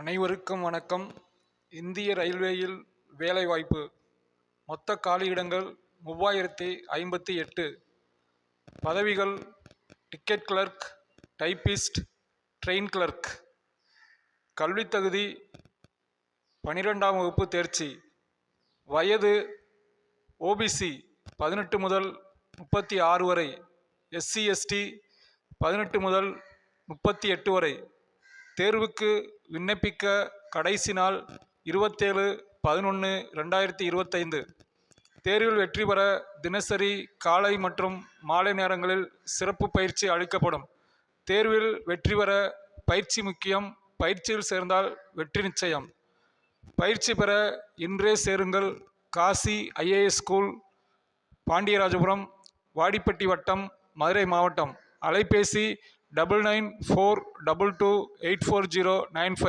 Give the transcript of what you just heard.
அனைவருக்கும் வணக்கம். இந்திய ரயில்வேயில் வேலைவாய்ப்பு. மொத்த காலியிடங்கள் 3058. பதவிகள் ticket clerk, typist, train clerk. கல்வித் தகுதி 12ஆம் வகுப்பு தேர்ச்சி. வயது ஓபிசி 18 முதல் 36 வரை, எஸ்சி எஸ்டி 18 முதல் 38 வரை. தேர்வுக்கு விண்ணப்பிக்க கடைசி நாள் 27/11/2025. தேர்வில் வெற்றி பெற தினசரி காலை மற்றும் மாலை நேரங்களில் சிறப்பு பயிற்சி அளிக்கப்படும். தேர்வில் வெற்றி பெற பயிற்சி முக்கியம். பயிற்சியில் சேர்ந்தால் வெற்றி நிச்சயம். பயிற்சி பெற இன்றே சேருங்கள். காசி ஐஏஎஸ் ஸ்கூல், பாண்டியராஜபுரம், வாடிப்பட்டி வட்டம், மதுரை மாவட்டம். அலைபேசி 9942284095.